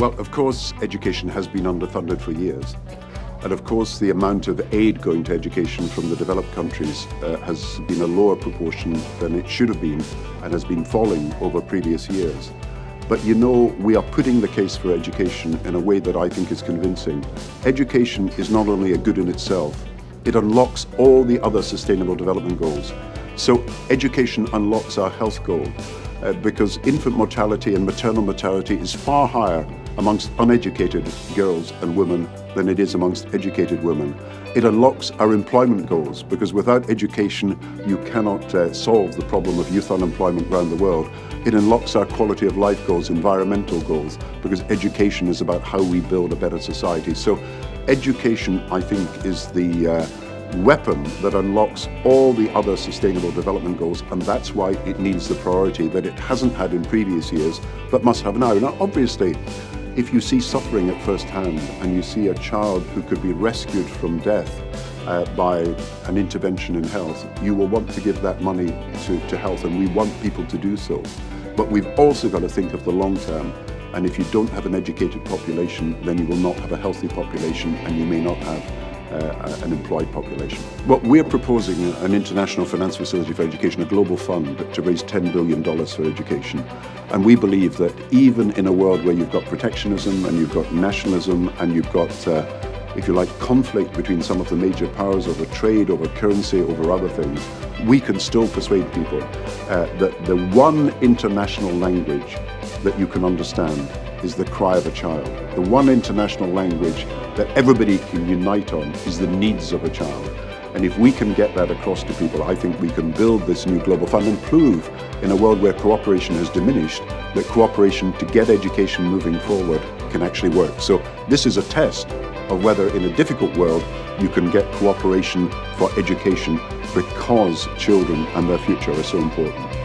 Well, of course, education has been underfunded for years. And of course, the amount of aid going to education from the developed countries has been a lower proportion than it should have been and has been falling over previous years. But you know, we are putting the case for education in a way that I think is convincing. Education is not only a good in itself, it unlocks all the other sustainable development goals. So education unlocks our health goal because infant mortality and maternal mortality is far higher amongst uneducated girls and women than it is amongst educated women. It unlocks our employment goals because without education you cannot solve the problem of youth unemployment around the world. It unlocks our quality of life goals, environmental goals, because education is about how we build a better society. So education, I think, is the weapon that unlocks all the other sustainable development goals, and that's why it needs the priority that it hasn't had in previous years but must have now. Now, obviously, if you see suffering at first hand and you see a child who could be rescued from death by an intervention in health, you will want to give that money to health, and we want people to do so. But we've also got to think of the long term, and if you don't have an educated population, then you will not have a healthy population and you may not have an employed population. Well, we're proposing an international finance facility for education, a global fund to raise $10 billion for education. And we believe that even in a world where you've got protectionism and you've got nationalism and you've got, if you like, conflict between some of the major powers over trade, over currency, over other things, we can still persuade people that the one international language that you can understand is the cry of a child. The one international language that everybody can unite on is the needs of a child. And if we can get that across to people, I think we can build this new global fund and prove in a world where cooperation has diminished that cooperation to get education moving forward can actually work. So this is a test of whether in a difficult world you can get cooperation for education because children and their future are so important.